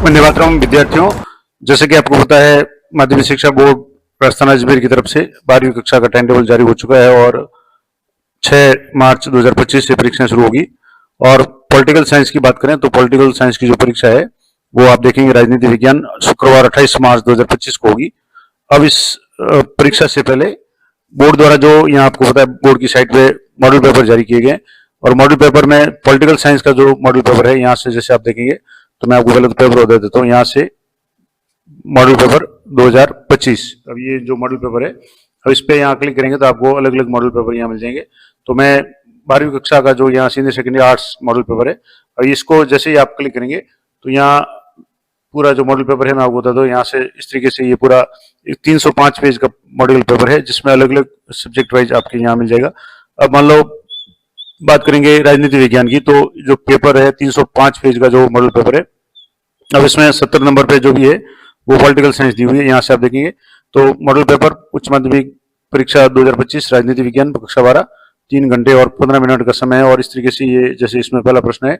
निवात्रम विद्यार्थियों, जैसे कि आपको पता है माध्यमिक शिक्षा बोर्ड राजस्थान अजमेर की तरफ से 12वीं कक्षा का टाइम टेबल जारी हो चुका है और 6 मार्च 2025 से परीक्षाएं शुरू होगी। और पॉलिटिकल साइंस की बात करें तो पॉलिटिकल साइंस की जो परीक्षा है वो आप देखेंगे राजनीति विज्ञान शुक्रवार 28 मार्च 2025 को होगी। अब इस परीक्षा से पहले बोर्ड द्वारा जो यहाँ आपको पता है बोर्ड की साइट पे मॉडल पेपर जारी किए गए और मॉडल पेपर में पॉलिटिकल साइंस का जो मॉडल पेपर है यहाँ से जैसे आप देखेंगे तो मैं आपको पहले तो पेपर बता देता हूँ। यहाँ से मॉडल पेपर 2025, अब ये जो मॉडल पेपर है अब इस पे यहाँ क्लिक करेंगे तो आपको अलग अलग मॉडल पेपर यहाँ मिल जाएंगे। तो मैं 12वीं कक्षा का जो यहाँ senior secondary arts model paper है, और इसको जैसे ही आप क्लिक करेंगे तो यहाँ पूरा जो मॉडल पेपर है मैं आपको बता दूं, यहाँ से इस तरीके से ये पूरा 305 पेज का मॉडल पेपर है जिसमें अलग अलग सब्जेक्ट वाइज आपके यहाँ मिल जाएगा। अब मान लो बात करेंगे राजनीति विज्ञान की, तो जो पेपर है 305 पेज का जो मॉडल पेपर है, अब इसमें 70 नंबर पे जो भी है वो पॉलिटिकल साइंस दी हुई है। यहाँ से आप देखेंगे तो मॉडल पेपर उच्च माध्यमिक परीक्षा 2025 राजनीति विज्ञान कक्षा 12 3 घंटे और 15 मिनट का समय है। और इस तरीके से ये जैसे इसमें पहला प्रश्न है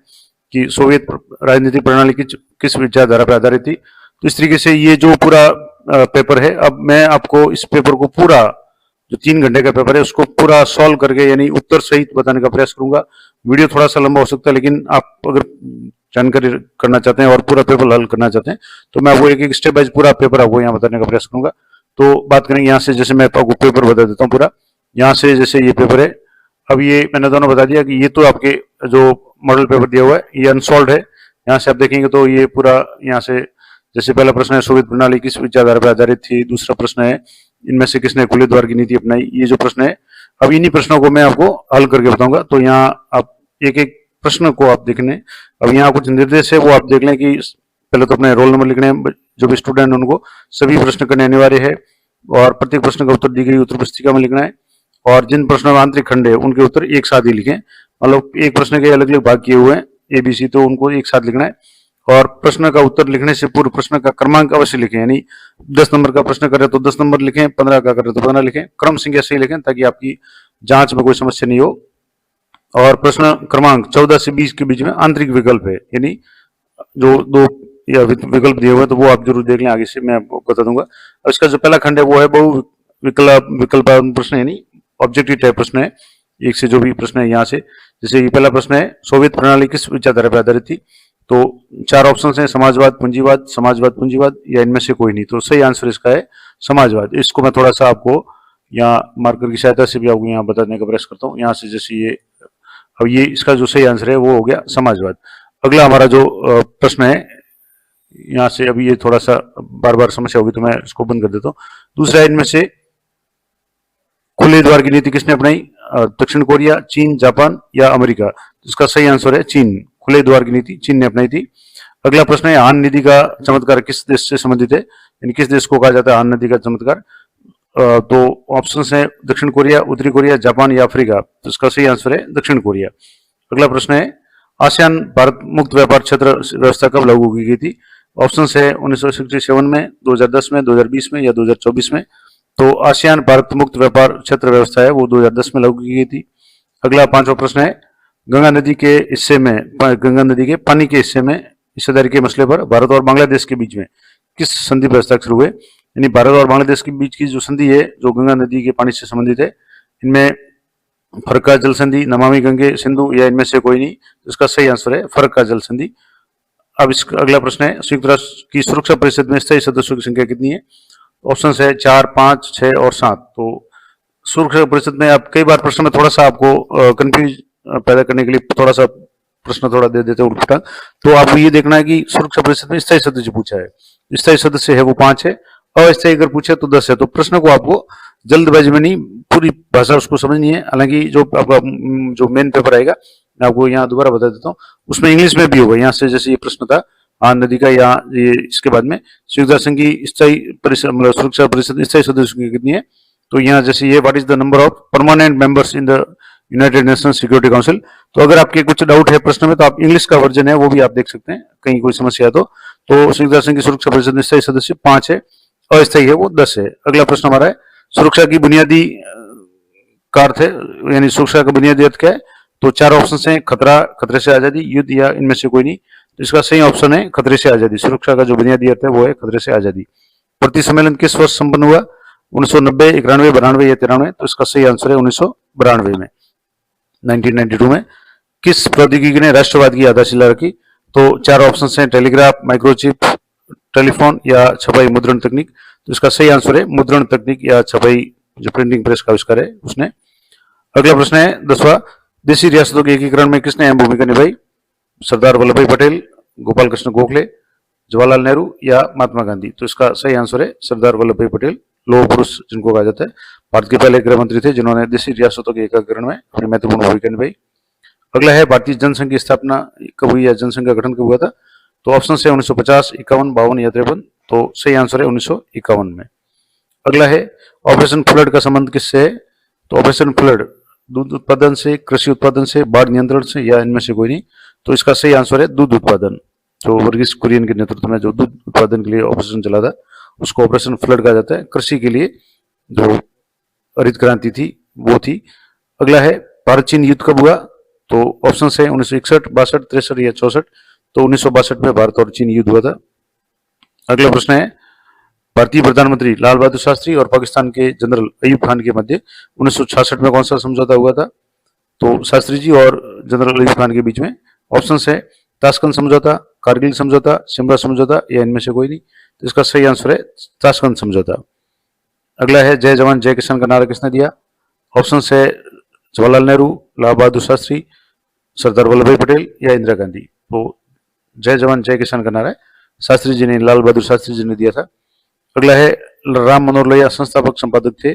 कि सोवियत राजनीतिक प्रणाली की किस विचारधारा पर आधारित थी, तो इस तरीके से ये जो पूरा पेपर है, अब मैं आपको इस पेपर को पूरा जो 3 घंटे का पेपर है उसको पूरा सॉल्व करके यानी उत्तर सहित बताने का प्रयास करूंगा। वीडियो थोड़ा सा लंबा हो सकता है, लेकिन आप अगर जानकारी करना चाहते हैं और पूरा पेपर हल करना चाहते हैं तो मैं आपको एक एक स्टेप वाइज पूरा पेपर आपको यहाँ बताने का प्रयास करूंगा। तो बात करेंगे यहाँ से, जैसे मैं आपको पेपर बता देता हूँ पूरा। यहाँ से जैसे ये पेपर है, अब ये मैंने दोनों बता दिया कि ये तो आपके जो मॉडल पेपर दिया हुआ है ये अनसॉल्व है। यहाँ से आप देखेंगे तो ये पूरा यहाँ से जैसे पहला प्रश्न है सोवियत प्रणाली किस विचारधारा पर आधारित थी, दूसरा प्रश्न है इनमें से किसने खुले द्वार की नीति अपनाई, ये जो प्रश्न है अब इन्हीं प्रश्नों को मैं आपको हल करके बताऊंगा। तो यहाँ आप एक एक प्रश्न को आप देखने, अब यहाँ कुछ निर्देश है वो आप देख लें कि पहले तो अपने रोल नंबर लिखने हैं, जो भी स्टूडेंट उनको सभी प्रश्न करने अनिवार्य है और प्रत्येक प्रश्न का उत्तर दी गई उत्तर पुस्तिका में लिखना है और जिन प्रश्नों में आंतरिक खंड है उनके उत्तर एक साथ ही लिखें। मतलब एक प्रश्न के अलग अलग भाग किए हुए हैं ABC, तो उनको एक साथ लिखना है। और प्रश्न का उत्तर लिखने से पूर्व प्रश्न का क्रमांक अवश्य लिखें, यानी 10 नंबर का प्रश्न करे तो 10 नंबर लिखें, 15 का करे तो 15 लिखें, क्रम संख्या सही लिखें ताकि आपकी जांच में कोई समस्या नहीं हो। और प्रश्न क्रमांक 14 से 20 के बीच में आंतरिक विकल्प है, यानी जो 2 या विकल्प दिए हुए तो वो आप जरूर देख लें, आगे से मैं आपको बता दूंगा। और इसका जो पहला खंड है वो है बहु विकल्प प्रश्न, यानी ऑब्जेक्टिव टाइप प्रश्न है, एक से जो भी प्रश्न है यहाँ से। जैसे ये पहला प्रश्न है सोवियत प्रणाली किस विचारधारा पर आधारित थी, तो 4 ऑप्शन हैं समाजवाद, पूंजीवाद, समाजवाद, पूंजीवाद या इनमें से कोई नहीं। तो सही आंसर इसका है समाजवाद। इसको मैं थोड़ा सा आपको यहाँ मार्कर की सहायता से भी आपको यहाँ बताने का प्रयास करता हूँ। यहाँ से जैसे ये अब ये इसका जो सही आंसर है वो हो गया समाजवाद। अगला हमारा जो प्रश्न है यहाँ से, अभी ये थोड़ा सा बार बार समस्या होगी तो मैं इसको बंद कर देता हूँ। दूसरा है इनमें से खुले द्वार की नीति किसने अपनाई, दक्षिण कोरिया, चीन, जापान या अमेरिका। इसका सही आंसर है चीन। खुले द्वार की नीति चीन ने अपनाई थी। अगला प्रश्न है हान नदी का चमत्कार किस देश से संबंधित है, यानी किस देश को कहा जाता है हान नदी का चमत्कार। तो ऑप्शंस है दक्षिण कोरिया, उत्तरी कोरिया, जापान या अफ्रीका। तो इसका सही आंसर है दक्षिण कोरिया। अगला प्रश्न है आसियान भारत मुक्त व्यापार क्षेत्र व्यवस्था कब लागू की गई थी। ऑप्शंस है 1967 में, 2010 में, 2020 में या 2024 में। तो आसियान भारत मुक्त व्यापार क्षेत्र व्यवस्था है वो 2010 में लागू की गई थी। अगला 5वां प्रश्न है गंगा नदी के हिस्से में, गंगा नदी के पानी के हिस्से में हिस्सेदारी के मसले पर भारत और बांग्लादेश के बीच में किस संधि पर हस्ताक्षर हुए। यानी भारत और बांग्लादेश के बीच की जो संधि है जो गंगा नदी के पानी से संबंधित है, इनमें फरक्का जल संधि, नमामि गंगे सिंधु या इनमें से कोई नहीं। तो इसका सही आंसर है फरक्का जल संधि। अब इसका अगला प्रश्न है संयुक्त राष्ट्र की सुरक्षा परिषद में स्थायी सदस्यों की संख्या कितनी है। ऑप्शन है 4, 5, 6 और 7। तो सुरक्षा परिषद में आप कई बार प्रश्न में थोड़ा सा आपको कंफ्यूज पैदा करने के लिए थोड़ा सा प्रश्न थोड़ा दे देते हैं उल्टा। तो आपको ये देखना है कि सुरक्षा परिषद में स्थायी सदस्य पूछा है, स्थायी सदस्य है वो 5 है, अस्थायी अगर पूछे तो 10 है। तो प्रश्न को आपको जल्दबाजी में नहीं पूरी भाषा उसको समझनी है। हालांकि जो आपका जो मेन पेपर आएगा मैं आपको यहाँ दोबारा बता देता हूँ, उसमें इंग्लिश में भी होगा। यहाँ से जैसे ये प्रश्न था हान नदी का, या ये इसके बाद में संयुक्त राष्ट्र की स्थायी परिषद मतलब सुरक्षा परिषद स्थायी सदस्यों की कितनी है। तो यहाँ जैसे ये what is the number of permanent members in the United Nations security council. तो अगर आपके कुछ डाउट है प्रश्न में तो आप इंग्लिश का वर्जन है वो भी आप देख सकते हैं, कहीं कोई समस्या है तो संयुक्त राष्ट्र की सुरक्षा परिषद में स्थायी सदस्य 5 है, अस्थायी है वो 10 है। अगला प्रश्न हमारा है सुरक्षा की बुनियादी का अर्थ है, यानी सुरक्षा का बुनियादी अर्थ क्या है। तो 4 ऑप्शन है खतरा, खतरे से आजादी, युद्ध या इनमें से कोई नहीं। तो इसका सही ऑप्शन है खतरे से आजादी। सुरक्षा का जो बुनियादी अर्थ है वो है खतरे से आजादी। प्रति सम्मेलन किस वर्ष संपन्न हुआ? 1990, 91, 92 या 93? तो इसका सही आंसर है 1992 में, 1992 में। किस प्रौद्योगिकी ने राष्ट्रवाद की आधारशिला रखी? तो चार ऑप्शन हैं, टेलीग्राफ, माइक्रोचिप, टेलीफोन या छपाई मुद्रण तकनीक। तो इसका सही आंसर है मुद्रण तकनीक या छपाई, जो प्रिंटिंग प्रेस का आविष्कार है उसने। अगला प्रश्न है 10वां, देशी रियासतों के एकीकरण में किसने अहम भूमिका निभाई? सरदार वल्लभ भाई पटेल, गोपाल कृष्ण गोखले, जवाहरलाल नेहरू या महात्मा गांधी? तो इसका सही आंसर है सरदार वल्लभ भाई पटेल, लौह पुरुष जिनको कहा जाता है। भारत के पहले गृह मंत्री थे जिन्होंने देशी रियासतों के एकीकरण में अपनी महत्वपूर्ण भूमिका निभाई। अगला है भारतीय जनसंघ की स्थापना कब हुई या जनसंघ का गठन कब हुआ था? तो ऑप्शन है 1950, 51, 52 या 53। तो सही आंसर है 1951 में। अगला है ऑपरेशन फ्लड का संबंध किससे है? तो ऑपरेशन फ्लड दूध उत्पादन से, कृषि उत्पादन से, बाढ़ नियंत्रण से या इनमें से कोई नहीं? तो इसका सही आंसर है दूध उत्पादन। जो वर्गीस कुरियन के नेतृत्व में जो दूध उत्पादन के लिए ऑपरेशन चला था उसको ऑपरेशन फ्लड कहा जाता है। कृषि के लिए जो हरित क्रांति थी वो थी। अगला है भारत चीन युद्ध कब हुआ? तो ऑप्शन है 1961, 62, 63 या 64। तो 1962 में भारत और चीन युद्ध हुआ था। अगला प्रश्न है भारतीय प्रधानमंत्री लाल बहादुर शास्त्री और पाकिस्तान के जनरल अयूब खान के मध्य 1966 में कौन सा समझौता हुआ था? तो शास्त्री जी और जनरल अयूब खान के बीच में। ऑप्शन है ताशकंद समझौता, कारगिल समझौता, सिमला समझौता या इनमें से कोई नहीं? तो इसका सही आंसर है ताशकंद समझौता। अगला है जय जवान जय किसान का नारा किसने दिया? ऑप्शन है जवाहरलाल नेहरू, लाल बहादुर शास्त्री, सरदार वल्लभ भाई पटेल या इंदिरा गांधी? तो जय जवान जय किसान का नारा है शास्त्री जी ने, लाल बहादुर शास्त्री जी ने दिया था। अगला है राम मनोहर लोहिया संस्थापक संपादक थे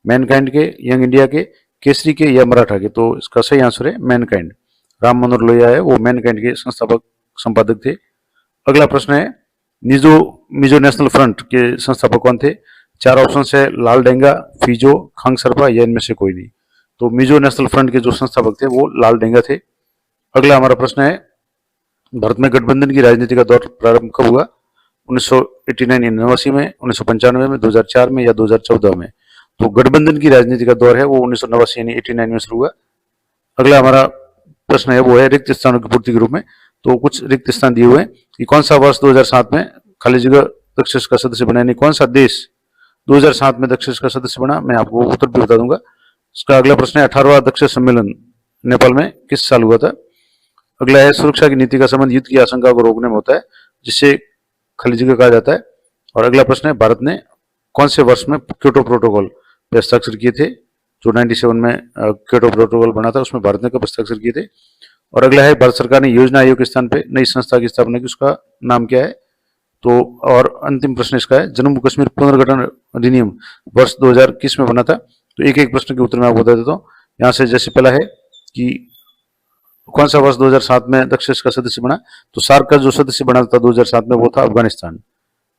मैनकाइंड के, यंग इंडिया के, केसरी के या मराठा के? तो इसका सही आंसर है मैनकाइंड। राम मनोहर लोहिया है वो मैनकाइंड के संस्थापक संपादक थे। अगला प्रश्न है मिजो नेशनल फ्रंट के संस्थापक कौन थे? चार ऑप्शन है लाल डेंगा, फिजो, खांग सरपा या इनमें से कोई नहीं? तो मिजो नेशनल फ्रंट के जो संस्थापक थे वो लाल डेंगा थे। अगला हमारा प्रश्न है भारत में गठबंधन की राजनीति का दौर प्रारंभ कब हुआ? 1989 में, 1995 में, 2004 में या 2014 में? तो गठबंधन की राजनीति का दौर है वो 1989 यानी 89 में शुरू हुआ। अगला हमारा प्रश्न है वो है रिक्त स्थानों की पूर्ति के रूप में। तो कुछ रिक्त स्थान दिए हुए हैं कि कौन सा वर्ष 2007 में खाली जगह दक्षिण का सदस्य बना, यानी कौन सा देश 2007 में दक्षिण का सदस्य बना? मैं आपको उत्तर भी बता दूंगा। इसका अगला प्रश्न है 18वां दक्षिण सम्मेलन नेपाल में किस साल हुआ था? अगला है सुरक्षा की नीति का संबंध युद्ध की आशंका को रोकने में होता है जिससे खाली जगह कहा जाता है। और अगला प्रश्न है भारत ने कौन से वर्ष में क्योटो प्रोटोकॉल पर हस्ताक्षर किए थे? जो 97 में क्योटो प्रोटोकॉल बना था उसमें भारत ने कब हस्ताक्षर किए थे? और अगला है भारत सरकार ने योजना आयोग के स्थान पे नई संस्था की स्थापना की, उसका नाम क्या है? तो और अंतिम प्रश्न इसका है जम्मू कश्मीर पुनर्गठन अधिनियम वर्ष 2021 में बना था। तो एक एक प्रश्न के उत्तर मैं आपको बता देता हूँ यहाँ से। जैसे पहला है कि कौन सा वर्ष 2007 में दक्षिण का सदस्य बना? तो सार्क का जो सदस्य बना था 2007 में वो था अफगानिस्तान।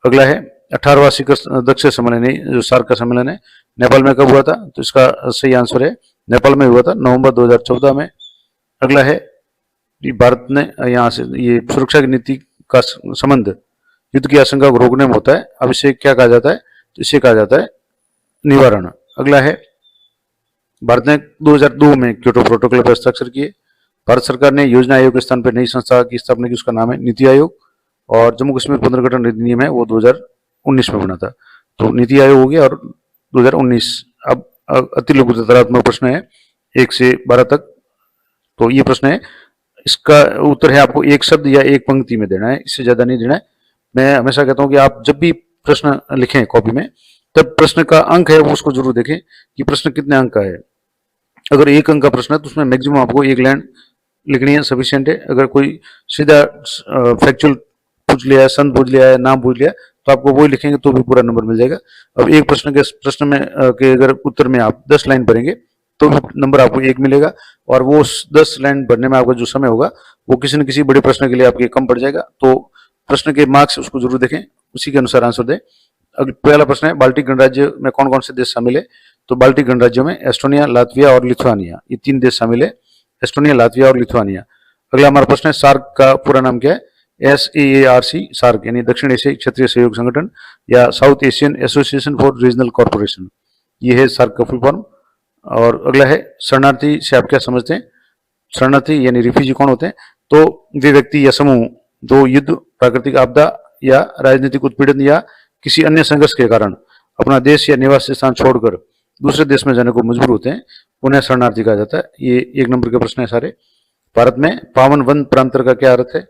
अगला है 18वां शिखर दक्षिण सम्मेलन जो सार्क का सम्मेलन है नेपाल में कब हुआ था? तो इसका सही आंसर है नेपाल में हुआ था नवंबर 2014 में। अगला है भारत ने यहाँ से ये सुरक्षा की नीति का संबंध युद्ध की आशंका को रोकने में होता है। अब इसे क्या कहा जाता है? तो इसे कहा जाता है निवारण। अगला है भारत ने 2002 में क्योटो प्रोटोकॉल पर हस्ताक्षर किए। भारत सरकार ने योजना आयोग के स्थान पर नई संस्था की स्थापना की, उसका नाम है नीति आयोग। और जम्मू कश्मीर पुनर्गठन अधिनियम है वो 2019 में बना था। तो नीति आयोग हो गया और 2019। अब अति लघु तथ्यात्मक प्रश्न है 1 से 12 तक। तो ये प्रश्न है, इसका उत्तर है आपको एक शब्द या एक पंक्ति में देना है, इससे ज्यादा नहीं देना है। मैं हमेशा कहता हूं कि आप जब भी प्रश्न लिखें कॉपी में तब प्रश्न का अंक है वो उसको जरूर देखें कि प्रश्न कितने अंक का है। अगर 1 अंक का प्रश्न है तो उसमें मैक्सिमम आपको 1 लाइन लिखनी है, सफिशिएंट है। अगर कोई सीधा फैक्चुअल पूछ लिया है, सन पूछ लिया है, नाम पूछ लिया, तो आपको वही लिखेंगे तो भी पूरा नंबर मिल जाएगा। अब एक प्रश्न में के अगर उत्तर में आप 10 लाइन भरेंगे तो नंबर आपको 1 मिलेगा। और वो 10 लाइन भरने में आपका जो समय होगा वो किसी न किसी बड़े प्रश्न के लिए आपके कम पड़ जाएगा। तो प्रश्न के मार्क्स उसको जरूर देखें, उसी के अनुसार आंसर दें। अगर पहला प्रश्न है बाल्टिक गणराज्य में कौन कौन से देश शामिल है? तो बाल्टिक गणराज्यों में एस्टोनिया, लातविया और लिथुआनिया, ये 3 देश शामिल है, एस्टोनिया, लातविया और लिथुआनिया। अगला हमारा प्रश्न है सार्क का पूरा नाम क्या है? SAARC, सार्क यानी दक्षिण एशियाई क्षेत्रीय सहयोग संगठन या south Asian association for regional corporation, ये है सार्क का फुल फॉर्म। और अगला है शरणार्थी से आप क्या समझते हैं? शरणार्थी यानी रिफ्यूजी कौन होते हैं? तो वे व्यक्ति या समूह जो युद्ध, प्राकृतिक आपदा या राजनीतिक उत्पीड़न या किसी अन्य संघर्ष के कारण अपना देश या निवास स्थान छोड़कर दूसरे देश में जाने को मजबूर होते हैं, उन्हें शरणार्थी कहा जाता है। ये 1 नंबर के प्रश्न है सारे। भारत में पावन वन प्रांतर का क्या अर्थ है?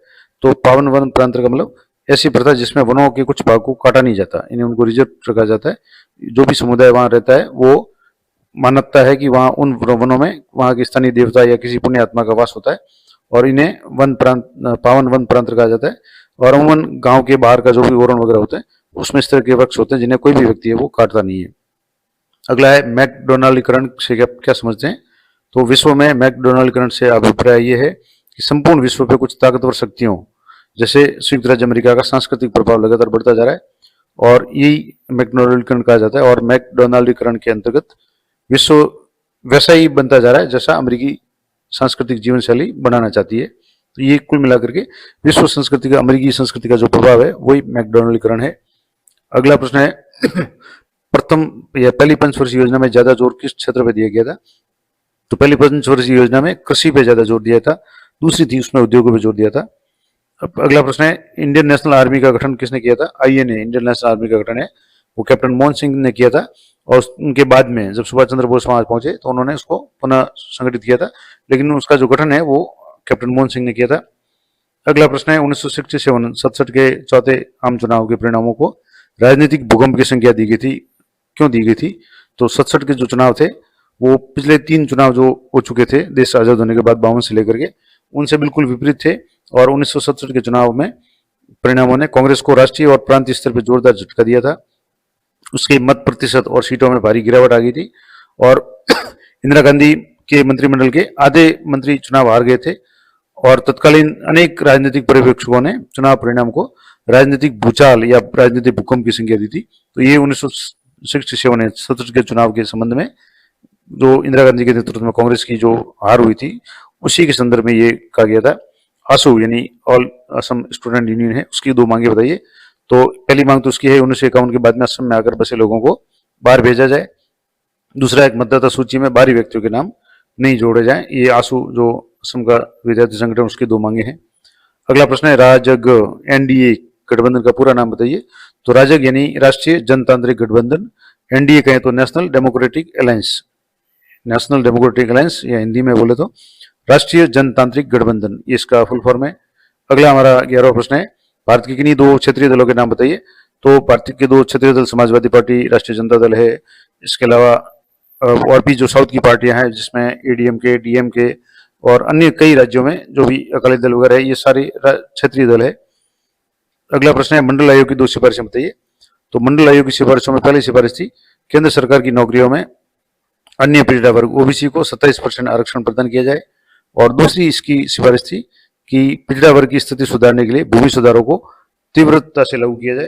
तो पावन वन प्रांतर का मतलब ऐसी प्रथा जिसमें वनों के कुछ भाग को काटा नहीं जाता, इन्हें उनको रिजर्व रखा जाता है। जो भी समुदाय वहां रहता है वो मानता है कि वहां उन वनों में वहां के स्थानीय देवता या किसी पुण्य आत्मा का वास होता है और इन्हें वन प्रांत, पावन वन प्रांत कहा जाता है। और अमूमन गांव के बाहर का जो भी ओरण वगैरह होते हैं उसमें इस तरह के वृक्ष होते हैं जिन्हें कोई भी व्यक्ति है वो काटता नहीं है। अगला है मैकडोनाल्डीकरण से क्या समझते हैं? तो विश्व में मैकडोनाल्डीकरण से अभिप्राय ये है कि संपूर्ण विश्व पे कुछ ताकतवर शक्तियों जैसे संयुक्त राज्य अमेरिका का सांस्कृतिक प्रभाव लगातार बढ़ता जा रहा है और यही मैकडोनाल्डीकरण कहा जाता है। और मैकडोनाल्डीकरण के अंतर्गत विश्व वैसा ही बनता जा रहा है जैसा अमेरिकी सांस्कृतिक जीवन शैली बनाना चाहती है। तो ये कुल मिलाकर के विश्व संस्कृति का, अमेरिकी संस्कृति का जो प्रभाव है वही मैकडोनाल्डीकरण है। अगला प्रश्न है प्रथम या पहली पंचवर्षीय योजना में ज्यादा जोर किस क्षेत्र पर दिया गया था? तो पहली पंचवर्षीय योजना में कृषि पे ज्यादा जोर दिया था, दूसरी थी उसमें उद्योगों पे जोर दिया था। अब अगला प्रश्न है इंडियन नेशनल आर्मी का गठन किसने किया था? INA इंडियन नेशनल आर्मी का गठन है वो कैप्टन मोहन सिंह ने किया था। और उनके बाद में जब सुभाष चंद्र बोस वहां पहुंचे तो उन्होंने उसको पुनः संगठित किया था, लेकिन उसका जो गठन है वो कैप्टन मोहन सिंह ने किया था। अगला प्रश्न है 1967 के चौथे आम चुनाव के परिणामों को राजनीतिक भूकंप की संज्ञा दी गई थी, क्यों दी गई थी? तो 67 के जो चुनाव थे वो पिछले 3 चुनाव जो हो चुके थे देश आजाद होने के बाद 52 से लेकर के, उनसे बिल्कुल विपरीत थे। और 1967 के चुनाव में परिणामों ने कांग्रेस को राष्ट्रीय और प्रांतीय स्तर पर जोरदार झटका दिया था। उसके मत प्रतिशत और सीटों में भारी गिरावट आ गई थी और इंदिरा गांधी के मंत्रिमंडल के आधे मंत्री चुनाव हार गए थे। और तत्कालीन अनेक राजनीतिक पर्यवेक्षकों ने चुनाव परिणाम को राजनीतिक भूचाल या राजनीतिक भूकंप की संज्ञा दी थी। तो ये 1967 के चुनाव के संबंध में जो इंदिरा गांधी के नेतृत्व में कांग्रेस की जो हार हुई थी उसी के संदर्भ में ये कहा गया था। आसू यानी ऑल असम स्टूडेंट यूनियन है, उसकी 2 मांगे बताइए। तो पहली मांग तो उसकी है 1951 के बाद में असम में आकर बसे लोगों को बाहर भेजा जाए। दूसरा, एक मतदाता सूची में बाहरी व्यक्तियों के नाम नहीं जोड़े जाए। ये आसू जो असम का विद्यार्थी संगठन उसकी 2 मांगे हैं। अगला प्रश्न है राजग NDA गठबंधन का पूरा नाम बताइए। तो राजग यानी राष्ट्रीय जनतांत्रिक गठबंधन, NDA कहें तो national democratic alliance, national democratic alliance या हिंदी में बोले तो राष्ट्रीय जनतांत्रिक गठबंधन, ये इसका फुल फॉर्म है। अगला हमारा 11वां प्रश्न है भारत के किन्हीं 2 क्षेत्रीय दलों के नाम बताइए। तो भारत के 2 क्षेत्रीय दल समाजवादी पार्टी, राष्ट्रीय जनता दल है। इसके अलावा और भी जो साउथ की पार्टियां हैं जिसमें ADMK, DMK और अन्य कई राज्यों में जो भी अकाली दल वगैरह है, ये सारे क्षेत्रीय दल है। अगला प्रश्न है मंडल आयोग की 2 सिफारिशें बताइए। तो मंडल आयोग की सिफारिशों में पहली सिफारिश थी केंद्र सरकार की नौकरियों में अन्य पिछड़ा वर्ग OBC को 27% आरक्षण प्रदान किया जाए। और दूसरी इसकी सिफारिश थी कि पिछड़ा वर्ग की स्थिति सुधारने के लिए भूमि सुधारों को तीव्रता से लागू किया जाए।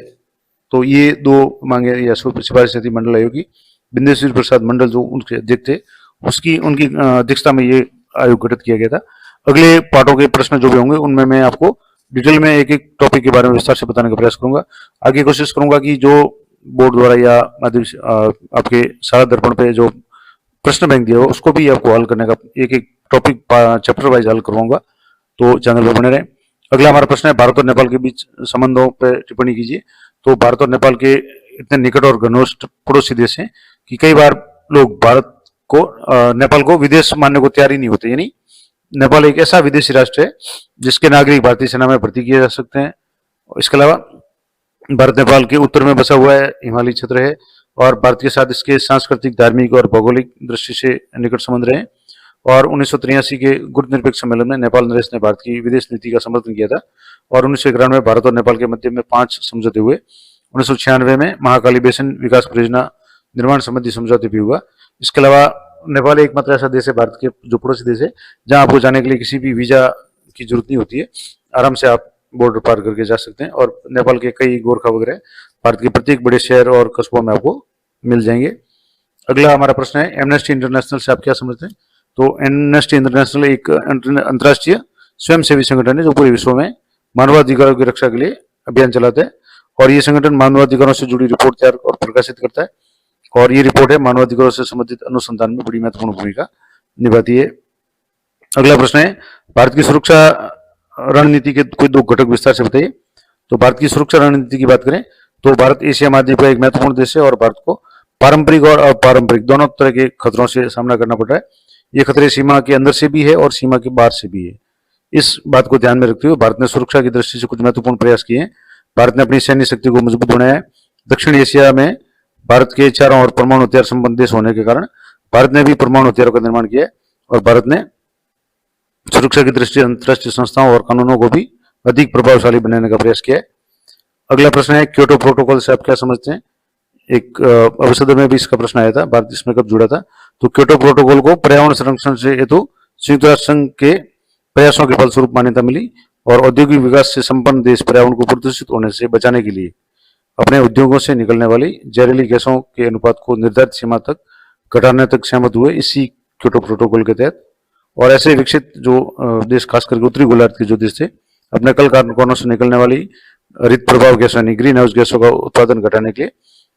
तो ये 2 मांगे या सिफारिशें थी मंडल आयोग की। बिंदेश्वर प्रसाद मंडल जो उनके अध्यक्ष थे उनकी अध्यक्षता में ये आयोग गठित किया गया था। अगले पार्टों के प्रश्न जो भी होंगे उनमें मैं आपको डिटेल में एक एक टॉपिक के बारे में विस्तार से बताने का प्रयास करूंगा। आगे कोशिश करूंगा कि जो बोर्ड द्वारा या आपके शाला दर्पण पे जो प्रश्न बैंक दिया हो उसको भी आपको हल करने का एक एक टॉपिक चैप्टर वाइज हल करवाऊंगा, तो चैनल पर बने रहें। अगला हमारा प्रश्न है भारत और नेपाल के बीच संबंधों पर टिप्पणी कीजिए। तो भारत और नेपाल के इतने निकट और घनिष्ठ पड़ोसी देश हैं कि कई बार लोग भारत को नेपाल को विदेश मानने को तैयार ही नहीं होते। यानी नेपाल एक ऐसा विदेशी राष्ट्र है जिसके नागरिक भारतीय सेना में भर्ती किए जा सकते हैं। इसके अलावा भारत नेपाल के उत्तर में बसा हुआ है, हिमालय क्षेत्र है और भारत के साथ इसके सांस्कृतिक, धार्मिक और भौगोलिक दृष्टि से निकट संबंध रहे। और 1983 के गुटनिरपेक्ष सम्मेलन में नेपाल नरेश ने भारत की विदेश नीति का समर्थन किया था। और 1991 में भारत और नेपाल के मध्य में 5 समझौते हुए। 1996 में महाकाली बेसिन विकास परियोजना निर्माण संबंधी समझौते भी हुआ। इसके अलावा नेपाल एकमात्र ऐसा देश है भारत के जो पड़ोसी देश है जहां आपको जाने के लिए किसी भी वीजा की जरूरत नहीं होती है, आराम से आप बॉर्डर पार करके जा सकते हैं। और नेपाल के कई गोरखा वगैरह भारत के प्रत्येक बड़े शहर और कस्बों में आपको मिल जाएंगे। अगला हमारा प्रश्न है एमनेस्टी इंटरनेशनल से आप क्या समझते हैं। तो एमनेस्टी इंटरनेशनल एक अंतर्राष्ट्रीय स्वयंसेवी संगठन है जो पूरे विश्व में मानवाधिकारों की रक्षा के लिए अभियान चलाता है। और ये संगठन मानवाधिकारों से जुड़ी रिपोर्ट तैयार और प्रकाशित करता है और ये रिपोर्ट है मानवाधिकारों से संबंधित अनुसंधान में बड़ी महत्वपूर्ण भूमिका निभाती है। अगला प्रश्न है भारत की सुरक्षा रणनीति के कोई दो घटक विस्तार से बताइए। तो भारत की सुरक्षा रणनीति की बात करें तो भारत एशिया महाद्वीप का एक महत्वपूर्ण देश है और भारत को पारंपरिक और अपारंपरिक दोनों तरह के खतरों से सामना करना पड़ रहा है। ये खतरे सीमा के अंदर से भी है और सीमा के बाहर से भी है। इस बात को ध्यान में रखते हुए भारत ने सुरक्षा की दृष्टि से कुछ महत्वपूर्ण प्रयास किए हैं। भारत ने अपनी सैन्य शक्ति को मजबूत बनाया है। दक्षिण एशिया में भारत के चारों ओर परमाणु हथियार संपन्न देश होने के कारण भारत ने भी परमाणु हथियारों का निर्माण किया है और भारत ने सुरक्षा की दृष्टि से अंतर्राष्ट्रीय संस्थाओं और कानूनों को भी अधिक प्रभावशाली बनाने का प्रयास किया है। अगला प्रश्न है क्योटो प्रोटोकॉल से आप क्या समझते हैं। एक अवसद में भी इसका प्रश्न आया था, भारत इसमें कब जुड़ा था। तो क्योटो प्रोटोकॉल को पर्यावरण संरक्षण से हेतु संयुक्त राष्ट्र संघ के प्रयासों के फलस्वरूप मान्यता मिली और औद्योगिक विकास से संपन्न देश पर्यावरण को प्रदूषित होने से बचाने के लिए अपने उद्योगों से निकलने वाली जहरीली गैसों के अनुपात को निर्धारित सीमा तक घटाने तक सहमत हुए इसी क्योटो प्रोटोकॉल के तहत। और ऐसे विकसित जो देश खास करके उत्तरी गोलार्ध के जो देश थे अपने कल कारखानों से निकलने वाली हरित प्रभाव गैस यानी ग्रीन हाउस गैसों का उत्पादन घटाने के लिए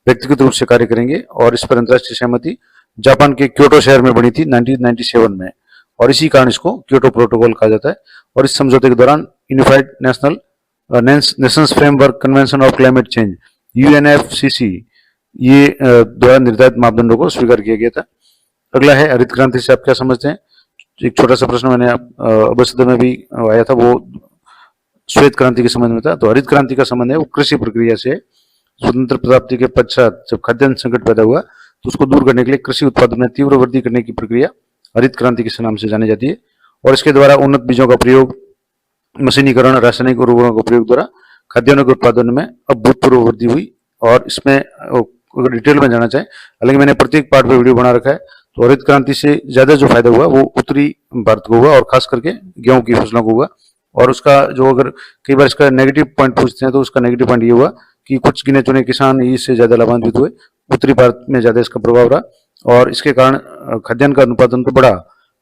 व्यक्तिगत रूप से कार्य करेंगे और इस पर अंतर्राष्ट्रीय सहमति जापान के क्योटो शहर में बनी थी 1997 में और इसी कारण इसको क्योटो प्रोटोकॉल कहा जाता है। और इस समझौते के दौरान unified Nations framework convention of climate change UNFCCC ये द्वारा निर्धारित मापदंडों को स्वीकार किया गया था। अगला है हरित क्रांति से आप क्या समझते हैं। एक छोटा सा प्रश्न मैंने अवसद में भी आया था, वो श्वेत क्रांति के संबंध में था। तो हरित क्रांति का संबंध है वो कृषि प्रक्रिया से। स्वतंत्र प्राप्ति के पश्चात जब खाद्यान्न संकट पैदा हुआ तो उसको दूर करने के लिए कृषि उत्पादन में तीव्र वृद्धि करने की प्रक्रिया हरित क्रांति के नाम से जानी जाती है। और इसके द्वारा उन्नत बीजों का प्रयोग, मशीनीकरण, रासायनिक उर्वरकों का प्रयोग द्वारा खाद्यान्नों के उत्पादन में अभूतपूर्व वृद्धि हुई। और इसमें अगर डिटेल में जाना चाहे, हालांकि मैंने प्रत्येक पार्ट पे वीडियो बना रखा है, तो हरित क्रांति से ज्यादा जो फायदा हुआ वो उत्तरी भारत को हुआ और खास करके गेहूं की फसलों को हुआ। और उसका जो अगर कई बार इसका नेगेटिव पॉइंट पूछते हैं तो उसका नेगेटिव पॉइंट ये हुआ कि कुछ गिने चुने किसान इससे ज्यादा लाभान्वित हुए, उत्तरी भारत में ज्यादा इसका प्रभाव रहा और इसके कारण खाद्यान्न का उत्पादन तो बढ़ा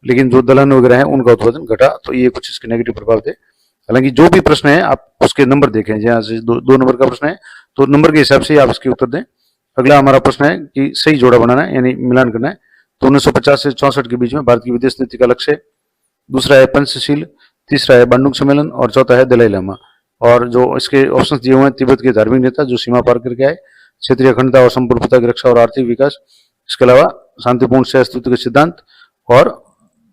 लेकिन जो दलहन वगैरह है उनका उत्पादन घटा। तो ये कुछ इसके नेगेटिव प्रभाव थे। हालांकि जो भी प्रश्न है आप उसके नंबर देखें, जहाँ से दो नंबर का प्रश्न है तो नंबर के हिसाब से आप इसके उत्तर दें। अगला हमारा प्रश्न है कि सही जोड़ा बनाना है यानी मिलान करना है। तो 1950 से 64 के बीच में भारत की विदेश नीति का लक्ष्य, दूसरा है पंचशील, तीसरा है बांडुंग सम्मेलन और चौथा है दलाई लामा। और जो इसके ऑप्शन दिए हुए हैं, तिब्बत के धार्मिक नेता जो सीमा पार करके आए, क्षेत्रीय अखंडता और संप्रभुता की रक्षा और आर्थिक विकास, इसके अलावा शांतिपूर्ण सह अस्तित्व के सिद्धांत और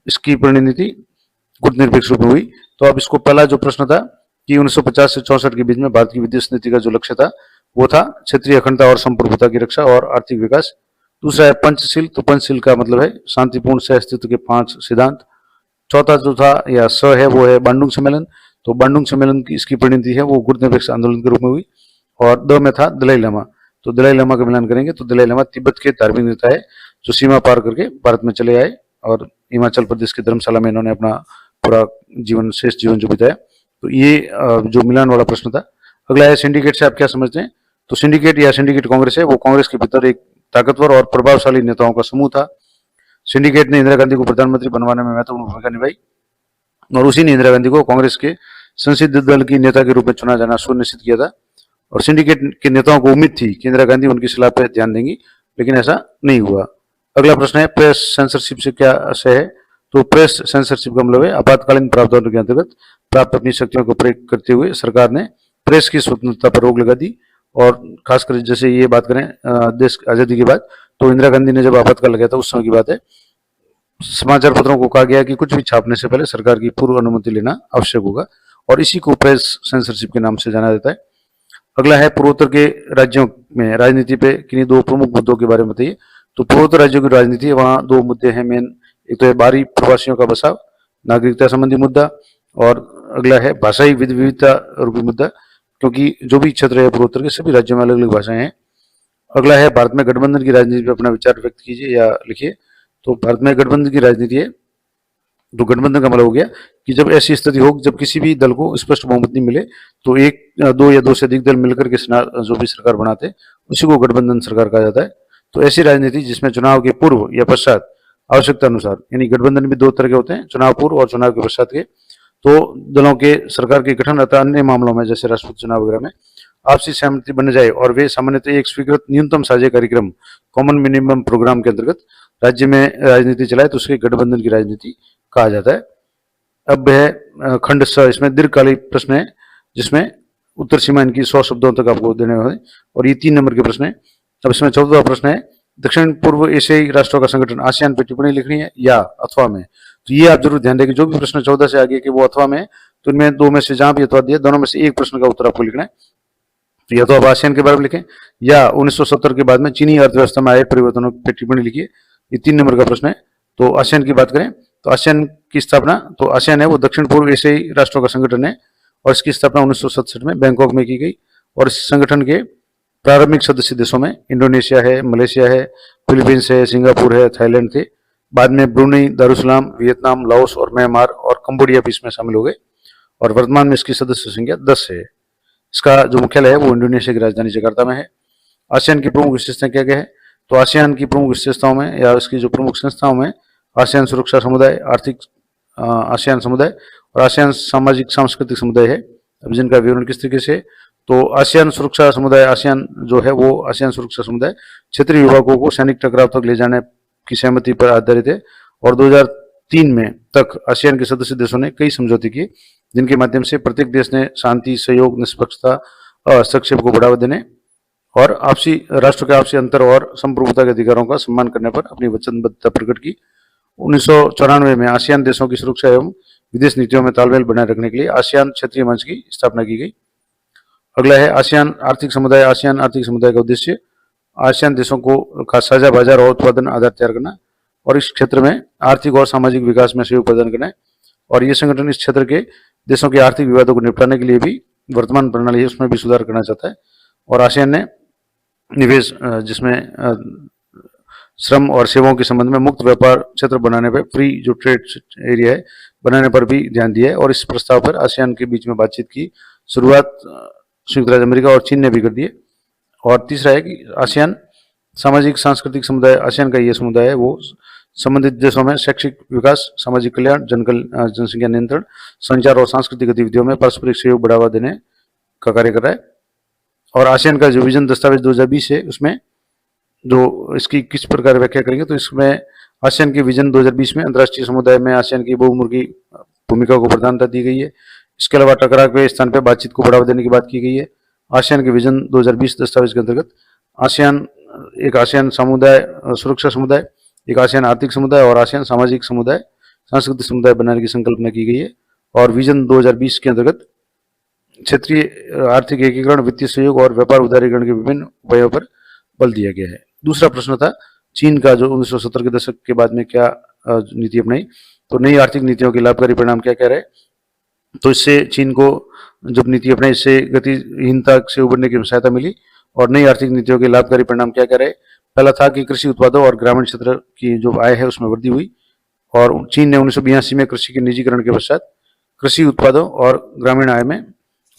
इसकी परिणति गुटनिरपेक्ष रूप में हुई। तो अब इसको पहला जो प्रश्न था कि 1950 से 64 के बीच में भारत की विदेश नीति का जो लक्ष्य था वो था क्षेत्रीय अखंडता और संप्रभुता की रक्षा और आर्थिक विकास। दूसरा है पंचशील, तो पंचशील का मतलब है शांतिपूर्ण सह अस्तित्व के 5 सिद्धांत। चौथा जो था या स है वो है बांडुंग सम्मेलन, तो बांडुंग सम्मेलन की इसकी परिणति है वो गुटनिरपेक्ष आंदोलन के रूप में हुई। और द में था दलाई लामा, तो दलाई लामा का मिलान करेंगे तो दलाई लामा तिब्बत के धार्मिक नेता है जो सीमा पार करके भारत में चले आए और हिमाचल प्रदेश की धर्मशाला में इन्होंने अपना पूरा शेष जीवन जो बिताया। तो ये जो मिलान वाला प्रश्न था। अगला है सिंडिकेट से आप क्या समझते हैं। तो सिंडिकेट या सिंडिकेट कांग्रेस है वो कांग्रेस के भीतर एक ताकतवर और प्रभावशाली नेताओं का समूह था। सिंडिकेट ने इंदिरा गांधी को प्रधानमंत्री बनवाने में महत्वपूर्ण भूमिका निभाई और उसी ने इंदिरा गांधी को कांग्रेस के संसदीय दल की नेता के रूप में चुना जाना सुनिश्चित किया था। और सिंडिकेट के नेताओं को उम्मीद थी कि इंदिरा गांधी उनकी सलाह पर ध्यान देंगी, लेकिन ऐसा नहीं हुआ। अगला प्रश्न है प्रेस सेंसरशिप से क्या आशय है। तो प्रेस सेंसरशिप का मतलब है आपातकालीन प्रावधानों के अंतर्गत प्राप्त अपनी शक्तियों को प्रयोग करते हुए सरकार ने प्रेस की स्वतंत्रता पर रोक लगा दी। और खासकर जैसे ये बात करें देश आजादी की बात, तो इंदिरा गांधी ने जब आपातकाल लगाया था उस समय की बात है, समाचार पत्रों को कहा गया कि कुछ भी छापने से पहले सरकार की पूर्व अनुमति लेना आवश्यक होगा और इसी को प्रेस सेंसरशिप के नाम से जाना जाता है। अगला है पूर्वोत्तर के राज्यों में राजनीति पे किन्हीं 2 प्रमुख मुद्दों के बारे में बताइए। तो पूर्वोत्तर राज्यों की राजनीति, वहाँ 2 मुद्दे हैं मेन, एक तो है बाहरी प्रवासियों का बसाव, नागरिकता संबंधी मुद्दा, और अगला है भाषाई विविधता रूपी मुद्दा, क्योंकि जो भी क्षेत्र है पूर्वोत्तर के सभी राज्यों में अलग अलग भाषाएं हैं। अगला है भारत में गठबंधन की राजनीति पर अपना विचार व्यक्त कीजिए या लिखिए। तो भारत में गठबंधन की राजनीति है, तो गठबंधन का मतलब हो गया कि जब ऐसी स्थिति हो जब किसी भी दल को स्पष्ट बहुमत नहीं मिले तो 1, 2 या 2 से अधिक दल मिलकर के जो भी सरकार बनाते हैं उसी को गठबंधन सरकार कहा जाता है। तो ऐसी राजनीति जिसमें चुनाव के पूर्व या पश्चात आवश्यकता अनुसार, यानी गठबंधन भी 2 तरह के होते हैं, चुनाव पूर्व और चुनाव के पश्चात के, तो दलों के सरकार के गठन अथवा अन्य मामलों में जैसे राष्ट्रपति चुनाव वगैरह में आपसी सहमति बन जाए और वे सामान्यतः एक स्वीकृत न्यूनतम साझे कार्यक्रम कॉमन मिनिमम प्रोग्राम के अंतर्गत राज्य में राजनीति चलाए तो उसके गठबंधन की राजनीति कहा जाता है। अब है खंड स, इसमें दीर्घकालिक प्रश्न है जिसमें उत्तर सीमा इनकी 100 शब्दों तक आपको देने होंगे और ये 3 नंबर के प्रश्न है। अब इसमें 14वां प्रश्न है, दक्षिण पूर्व एशियाई राष्ट्रों का संगठन आसियान पे टिप्पणी लिखनी है या अथवा में। तो ये आप जरूर ध्यान दें कि जो भी प्रश्न 14 से आगे कि वो अथवा में, तो इनमें दो में से जहां भी अथवा दिया दोनों में से एक प्रश्न का उत्तर आपको लिखना है। तो या तो आप आसियान के बारे में लिखें या 1970 के बाद में चीनी अर्थव्यवस्था में आए परिवर्तनों पर टिप्पणी लिखिए। ये 3 नंबर का प्रश्न है। तो आसियान की बात करें तो आसियान की स्थापना, तो आसियान है वो दक्षिण पूर्व एशियाई राष्ट्रों का संगठन है और इसकी स्थापना 1967 में बैंकॉक में की गई और इस संगठन के प्रारंभिक सदस्य देशों में इंडोनेशिया है, मलेशिया है, फिलीपींस है, सिंगापुर है, थाईलैंड थे। बाद में ब्रुनई, दारुसलाम, वियतनाम, लाओस और म्यांमार और कंबोडिया भी इसमें शामिल हो गए और वर्तमान में इसकी सदस्य संख्या 10 है। इसका जो मुख्यालय है वो इंडोनेशिया की राजधानी जकार्ता में है। आसियान की प्रमुख विशेषताएं क्या क्या है, तो आसियान की प्रमुख विशेषताओं में या इसकी जो प्रमुख संस्थाओं में आसियान सुरक्षा समुदाय, आर्थिक आसियान समुदाय और आसियान सामाजिक सांस्कृतिक समुदाय है। अब जिनका विवरण किस तरीके से, तो आसियान सुरक्षा समुदाय, आसियान जो है वो आसियान सुरक्षा समुदाय क्षेत्रीय विभागों को सैनिक टकराव तक ले जाने की सहमति पर आधारित है और 2003 में तक आसियान के सदस्य देशों ने कई समझौते किए जिनके माध्यम से प्रत्येक देश ने शांति, सहयोग, निष्पक्षता और हस्तक्षेप को बढ़ावा देने और आपसी राष्ट्र के आपसी अंतर और संप्रभुता के अधिकारों का सम्मान करने पर अपनी वचनबद्धता प्रकट की। 1994 में आसियान देशों की सुरक्षा एवं विदेश नीतियों में तालमेल बनाए रखने के लिए आसियान क्षेत्रीय मंच की स्थापना की गई। अगला है आसियान आर्थिक समुदाय। आसियान आर्थिक समुदाय का उद्देश्य आसियान देशों को का साझा बाजार और उत्पादन आधार तैयार करना और इस क्षेत्र में आर्थिक और सामाजिक विकास में सहयोग प्रदान करना है और ये संगठन इस क्षेत्र के देशों के आर्थिक विवादों को निपटाने के लिए भी वर्तमान प्रणाली है उसमें भी सुधार करना चाहता है और आसियान ने निवेश जिसमें श्रम और सेवाओं के संबंध में मुक्त व्यापार क्षेत्र बनाने पर, फ्री जो ट्रेड एरिया है बनाने पर भी ध्यान दिया है और इस प्रस्ताव पर आसियान के बीच में बातचीत की शुरुआत संयुक्त राज्य अमेरिका और चीन ने भी कर दी है। और तीसरा है कि आसियान सामाजिक सांस्कृतिक समुदाय, आसियान का ये समुदाय है वो संबंधित देशों में शैक्षिक विकास, सामाजिक कल्याण, जनसंख्या नियंत्रण, संचार और सांस्कृतिक गतिविधियों में पारस्परिक सहयोग बढ़ावा देने का कार्य कर रहा है। और आसियान का जो विजन दस्तावेज 2020 है उसमें जो इसकी किस प्रकार व्याख्या करेंगे, तो इसमें आसियान के विजन 2020 में अंतर्राष्ट्रीय समुदाय में आसियान की बहुमुखी भूमिका को प्रधानता दी गई है। इसके अलावा टकराव के स्थान पर बातचीत को बढ़ावा देने की बात की गई है। आसियान के विजन 2020 दस्तावेज के अंतर्गत आसियान एक आसियान समुदाय सुरक्षा समुदाय, एक आसियान आर्थिक समुदाय और आसियान सामाजिक समुदाय, सांस्कृतिक समुदाय बनाने की संकल्पना की गई है और विजन 2020 के अंतर्गत क्षेत्रीय आर्थिक एकीकरण, वित्तीय सहयोग और व्यापार उदारीकरण के विभिन्न उपायों पर बल दिया गया है। दूसरा प्रश्न था चीन का जो 1970 के दशक के बाद में क्या नीति अपनाई, तो नई आर्थिक नीतियों के लाभकारी परिणाम क्या क्या रहे, तो इससे चीन को जब नीति अपनाई इससे गतिहीनता से उबरने की सहायता मिली और नई आर्थिक नीतियों के लाभकारी परिणाम क्या क्या रहे। पहला था कि कृषि उत्पादों और ग्रामीण क्षेत्र की जो आय है उसमें वृद्धि हुई और चीन ने 1982 में कृषि के निजीकरण के पश्चात कृषि उत्पादों और ग्रामीण आय में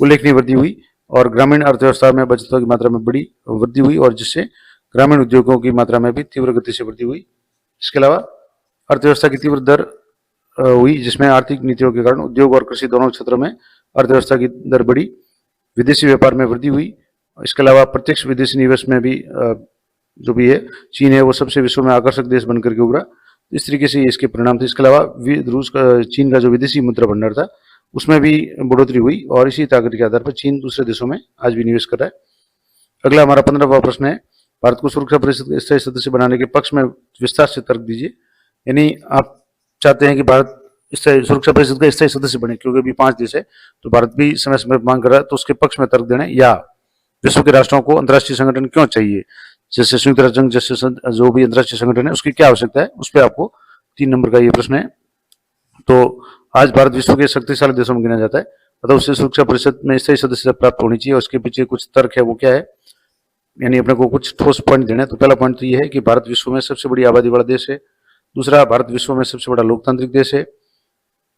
उल्लेखनीय वृद्धि हुई और ग्रामीण अर्थव्यवस्था में बचतों की मात्रा में बड़ी वृद्धि हुई और जिससे ग्रामीण उद्योगों की मात्रा में भी तीव्र गति से वृद्धि हुई। इसके अलावा अर्थव्यवस्था की तीव्र दर हुई जिसमें आर्थिक नीतियों के कारण उद्योग और कृषि दोनों क्षेत्रों में अर्थव्यवस्था की दर बढ़ी, विदेशी व्यापार में वृद्धि हुई। इसके अलावा प्रत्यक्ष विदेशी निवेश में भी जो भी है चीन है वो सबसे विश्व में आकर्षक देश बनकर के उभरा। इस तरीके से इसके परिणाम थे। इसके अलावा चीन का जो विदेशी मुद्रा भंडार था उसमें भी बढ़ोतरी हुई और इसी ताकत के आधार पर चीन दूसरे देशों में आज भी निवेश कर रहा है। अगला हमारा 15वां प्रश्न है, भारत को सुरक्षा परिषद के स्थायी सदस्य बनाने के पक्ष में विस्तार से तर्क दीजिए। यानी आप चाहते हैं कि भारत सुरक्षा परिषद का स्थायी सदस्य बने क्योंकि अभी 5 देश है तो भारत भी समय समय पर मांग कर रहा है, तो उसके पक्ष में तर्क देने या विश्व के राष्ट्रों को अंतर्राष्ट्रीय संगठन क्यों चाहिए, जैसे संयुक्त राष्ट्र संघ जैसे जो भी अंतर्राष्ट्रीय संगठन है उसकी क्या आवश्यकता है, उस पर आपको 3 नंबर का ये प्रश्न है। तो आज भारत विश्व के शक्तिशाली देशों में गिना जाता है, अतः उससे सुरक्षा परिषद में स्थायी सदस्यता प्राप्त होनी चाहिए। उसके पीछे कुछ तर्क है, वो क्या है, यानी अपने को कुछ ठोस पॉइंट देना है। तो पहला पॉइंट तो ये है कि भारत विश्व में सबसे बड़ी आबादी वाला देश है। दूसरा, भारत विश्व में सबसे बड़ा लोकतांत्रिक देश है।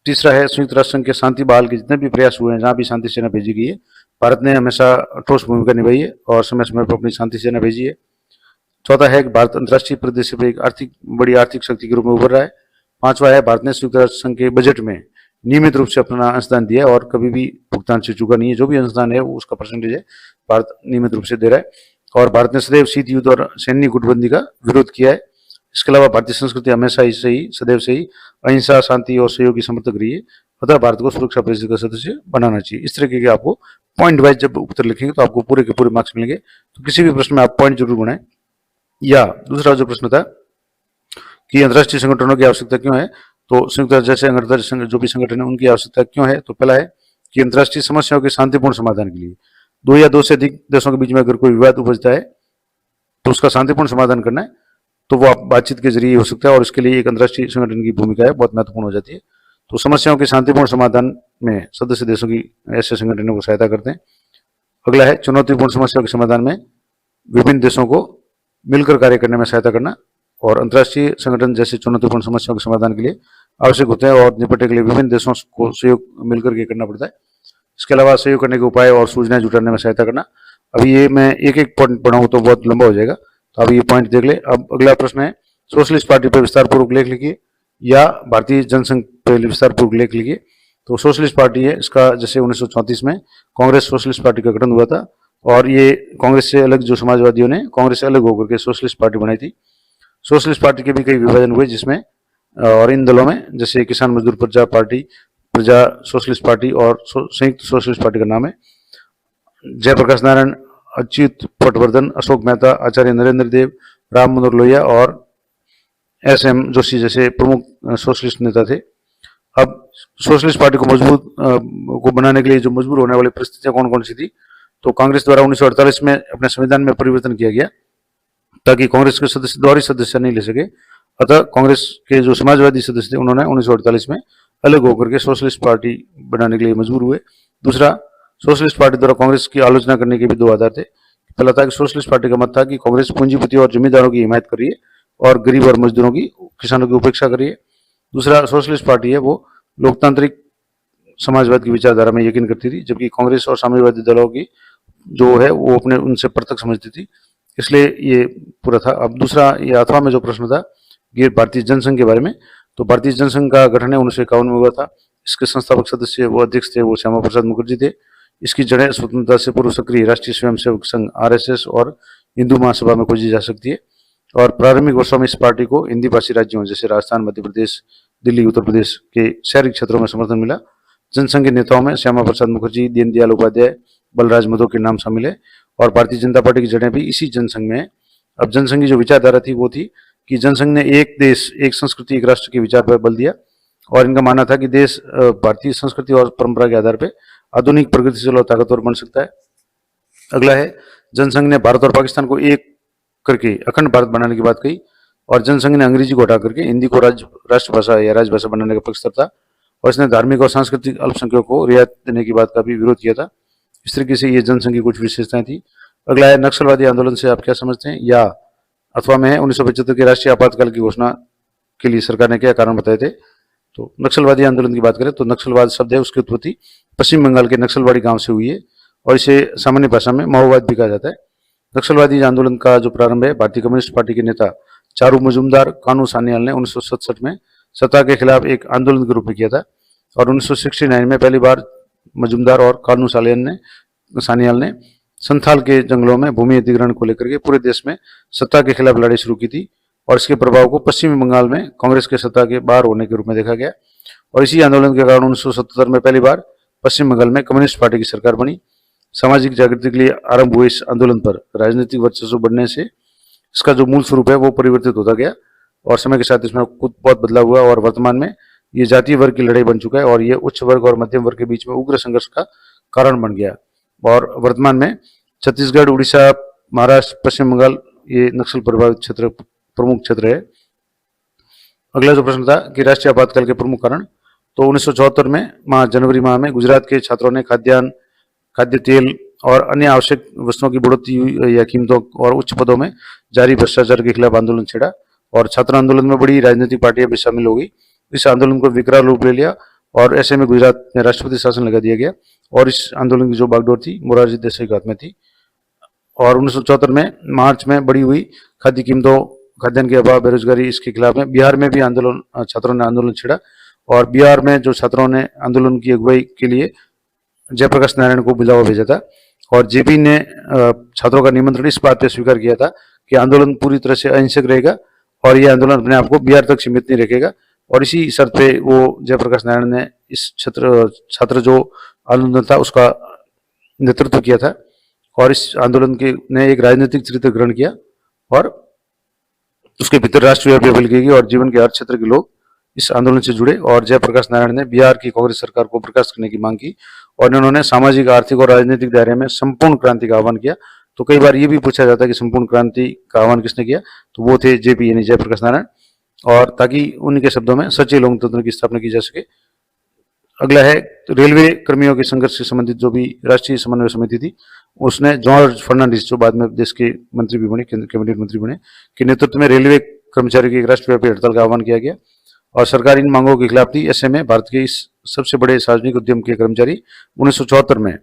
तीसरा है, संयुक्त राष्ट्र संघ के शांति बहाल के जितने भी प्रयास हुए हैं जहां भी शांति सेना भेजी गई है भारत ने हमेशा ठोस भूमिका निभाई है और समय समय पर अपनी शांति सेना भेजी है। चौथा है कि भारत अंतर्राष्ट्रीय परिदृश्य पर एक बड़ी आर्थिक शक्ति के रूप में उभर रहा है। पांचवा है, भारत ने संयुक्त राष्ट्र संघ के बजट में नियमित रूप से अपना अंशदान दिया है और कभी भी भुगतान से चूका नहीं है। जो भी अंशदान है उसका परसेंटेज है भारत नियमित रूप से दे रहा है। और भारत ने सदैव शीत युद्ध और सैन्य गुटबंदी का विरोध किया है। इसके अलावा भारतीय संस्कृति हमेशा से ही सदैव से ही अहिंसा, शांति और सहयोग की समर्थक रही है अतः भारत को सुरक्षा परिषद का सदस्य बनाना चाहिए। इस तरीके के आपको पॉइंट वाइज जब उत्तर लिखेंगे तो आपको पूरे के पूरे मार्क्स मिलेंगे। तो किसी भी प्रश्न में आप पॉइंट जरूर बनाएं। या दूसरा जो प्रश्न था कि अंतर्राष्ट्रीय संगठनों की आवश्यकता क्यों है, तो संयुक्त राज्य जैसे अंतर्राष्ट्रीय जो भी संगठन है उनकी आवश्यकता क्यों है, तो पहला है कि अंतर्राष्ट्रीय समस्याओं के शांतिपूर्ण समाधान के लिए दो या दो से अधिक देशों के बीच में अगर कोई विवाद उपजता है तो उसका शांतिपूर्ण समाधान करना है, तो वो आप बातचीत के जरिए हो सकता है और इसके लिए एक अंतर्राष्ट्रीय संगठन की भूमिका है बहुत महत्वपूर्ण हो जाती है। तो समस्याओं के शांतिपूर्ण समाधान में सदस्य देशों की ऐसे संगठनों को सहायता करते हैं। अगला है चुनौतीपूर्ण समस्याओं के समाधान में विभिन्न देशों को मिलकर कार्य करने में सहायता करना, और अंतर्राष्ट्रीय संगठन जैसे चुनौतीपूर्ण समस्याओं के समाधान के लिए आवश्यक होते हैं और निपटने के लिए विभिन्न देशों को सहयोग मिलकर के करना पड़ता है। इसके अलावा सहयोग करने के उपाय और सूचनाएं जुटाने में सहायता करना। अभी ये मैं एक एक पॉइंट पढ़ाऊँ तो बहुत लंबा हो जाएगा, तो अभी ये पॉइंट देख ले। अब अगला प्रश्न है सोशलिस्ट पार्टी पर विस्तार पूर्वक लेख लिखिए या भारतीय जनसंघ पर विस्तार पूर्वक लेख लिखिए। तो सोशलिस्ट पार्टी है, इसका जैसे 1934 में कांग्रेस सोशलिस्ट पार्टी का गठन हुआ था और ये कांग्रेस से अलग जो समाजवादियों ने कांग्रेस से अलग होकर के सोशलिस्ट पार्टी बनाई थी। सोशलिस्ट पार्टी के भी कई विभाजन हुए जिसमें और इन दलों में जैसे किसान मजदूर प्रजा पार्टी, प्रजा सोशलिस्ट पार्टी और संयुक्त सोशलिस्ट पार्टी का नाम है। जयप्रकाश नारायण, अच्युत पटवर्धन, अशोक मेहता, आचार्य नरेंद्र देव, राम मनोहर लोहिया और एस.एम. जोशी जैसे प्रमुख सोशलिस्ट नेता थे। अब सोशलिस्ट पार्टी को मजबूत को बनाने के लिए जो मजबूर होने वाली परिस्थितियां कौन कौन सी थी, तो कांग्रेस द्वारा 1948 में अपने संविधान में परिवर्तन किया गया ताकि कांग्रेस के सदस्य दोहरी सदस्य नहीं ले सके। अतः कांग्रेस के जो समाजवादी सदस्य थे उन्होंने 1948 में अलग होकर के सोशलिस्ट पार्टी बनाने के लिए मजबूर हुए। दूसरा, सोशलिस्ट पार्टी द्वारा कांग्रेस की आलोचना करने के भी दो आधार थे। पहला था कि सोशलिस्ट पार्टी का मत था कि कांग्रेस पूंजीपतियों और जमींदारों की हिमायत कर रही है और गरीब और मजदूरों की, किसानों की उपेक्षा कर रही है। दूसरा, सोशलिस्ट पार्टी है वो लोकतांत्रिक समाजवाद की विचारधारा में यकीन करती थी, जबकि कांग्रेस और साम्यवादी दलों की जो है वो अपने उनसे पृथक समझती थी, इसलिए ये पूरा था। अब दूसरा, ये अथवा में जो प्रश्न था ये भारतीय जनसंघ के बारे में, तो भारतीय जनसंघ का गठन 1951 में हुआ था। इसके संस्थापक सदस्य वो अध्यक्ष थे वो श्यामा प्रसाद मुखर्जी थे। इसकी जड़ें स्वतंत्रता से पूर्व सक्रिय राष्ट्रीय स्वयंसेवक संघ आरएसएस और हिंदू महासभा में खोजी जा सकती है। और प्रारंभिक वर्षों में इस पार्टी को हिंदी भाषी राज्यों जैसे राजस्थान, मध्य प्रदेश, दिल्ली, उत्तर प्रदेश के शहरी क्षेत्रों में समर्थन मिला। जनसंघ के नेताओं में श्यामा प्रसाद मुखर्जी, दीनदयाल उपाध्याय, बलराज मधो के नाम शामिल है और भारतीय जनता पार्टी की जड़ें भी इसी जनसंघ में है। अब जनसंघ की जो विचारधारा थी वो थी कि जनसंघ ने एक देश, एक संस्कृति, एक राष्ट्र के विचार पर बल दिया और इनका मानना था कि देश भारतीय संस्कृति और परंपरा के आधार पर आधुनिक, प्रगतिशील और ताकतवर बन सकता है। अगला है, जनसंघ ने भारत और पाकिस्तान को एक करके अखंड भारत बनाने की बात कही और जनसंघ ने अंग्रेजी को हटा करके हिंदी को राष्ट्रभाषा या राजभाषा बनाने का पक्षधर था और इसने धार्मिक और सांस्कृतिक अल्पसंख्यकों को रियायत देने की बात का भी विरोध किया था। इस तरीके से ये जनसंघ की कुछ विशेषताएं थी। अगला है, नक्सलवादी आंदोलन से आप क्या समझते हैं, या अथवा में है 1975 के राष्ट्रीय आपातकाल की घोषणा के लिए सरकार ने क्या कारण बताए थे। तो नक्सलवादी आंदोलन की बात करें तो नक्सलवाद शब्द है उसकी उत्पत्ति पश्चिम बंगाल के नक्सलवाड़ी गांव से हुई है और इसे सामान्य भाषा में माओवाद भी कहा जाता है। नक्सलवादी आंदोलन का जो प्रारंभ है भारतीय कम्युनिस्ट पार्टी के नेता चारू मजूमदार, कानू सान्याल ने 1967 में सत्ता के खिलाफ एक आंदोलन के रूप में किया था और 1969 में पहली बार मजूमदार और कानू सान्याल ने संथाल के जंगलों में भूमि अधिग्रहण को लेकर के पूरे देश में सत्ता के खिलाफ लड़ाई शुरू की थी और इसके प्रभाव को पश्चिमी बंगाल में कांग्रेस के सत्ता के बाहर होने के रूप में देखा गया और इसी आंदोलन के कारण 1977 में पहली बार पश्चिम बंगाल में कम्युनिस्ट पार्टी की सरकार बनी। सामाजिक जागृति के लिए आरंभ हुए इस आंदोलन पर राजनीतिक वर्चस्व बढ़ने से इसका जो मूल स्वरूप है वो परिवर्तित होता गया और समय के साथ इसमें कुछ बहुत बदलाव हुआ और वर्तमान में ये जातीय वर्ग की लड़ाई बन चुका है और ये उच्च वर्ग और मध्यम वर्ग के बीच में उग्र संघर्ष का कारण बन गया और वर्तमान में छत्तीसगढ़, उड़ीसा, महाराष्ट्र, पश्चिम बंगाल ये नक्सल प्रभावित क्षेत्र प्रमुख क्षेत्र है। अगला जो प्रश्न था कि राष्ट्रीय आपातकाल के प्रमुख कारण, तो 1974 में जनवरी माह में गुजरात के छात्रों ने खाद्यान्न, खाद्य तेल और अन्य आवश्यक वस्तुओं की बढ़ोतरी या कीमतों और उच्च पदों में जारी भ्रष्टाचार के खिलाफ आंदोलन छेड़ा और छात्र आंदोलन में बड़ी राजनीतिक पार्टियां भी शामिल हो गई। इस आंदोलन को विकराल रूप ले लिया और ऐसे में गुजरात में राष्ट्रपति शासन लगा दिया गया और इस आंदोलन की जो बागडोर थी मोरारजी देसाई के हाथ में थी। और 1974 में मार्च में बढ़ी हुई खाद्य कीमतों, खाद्यान्न के अभाव, बेरोजगारी, इसके खिलाफ में बिहार में भी छात्रों ने आंदोलन छेड़ा और बिहार में जो छात्रों ने आंदोलन की अगुवाई के लिए जयप्रकाश नारायण को बुलावा भेजा था और जेपी ने छात्रों का निमंत्रण इस बात पर स्वीकार किया था कि आंदोलन पूरी तरह से अहिंसक रहेगा और यह आंदोलन अपने आप को बिहार तक सीमित नहीं रखेगा और इसी शर्त पे वो जयप्रकाश नारायण ने इस छात्र जो आंदोलन था उसका नेतृत्व किया था, और इस आंदोलन के ने एक राजनीतिक चरित्र ग्रहण किया और उसके भीतर राष्ट्रव्यापी अपील की गई और जीवन के हर क्षेत्र के लोग इस आंदोलन से जुड़े। और जयप्रकाश नारायण ने बिहार की कांग्रेस सरकार को बर्खास्त करने की मांग की और उन्होंने सामाजिक, आर्थिक और राजनीतिक दायरे में संपूर्ण क्रांति का आह्वान किया। तो कई बार ये भी पूछा जाता है कि संपूर्ण क्रांति का आह्वान किसने किया, तो वो थे जेपी यानी जयप्रकाश नारायण, और ताकि उनके शब्दों में सच्चे लोकतंत्र की स्थापना की जा सके। अगला है रेलवे कर्मियों के संघर्ष से संबंधित जो भी राष्ट्रीय समन्वय समिति थी, उसने जॉर्ज फर्नांडिस, जो बाद में देश के मंत्री भी बने, कैबिनेट मंत्री बने, के नेतृत्व में रेलवे कर्मचारियों की एक राष्ट्रव्यापी हड़ताल का आह्वान किया गया और सरकार इन मांगों के खिलाफ थी। ऐसे में भारत के इस सबसे बड़े सार्वजनिक उद्यम के कर्मचारी 1974 में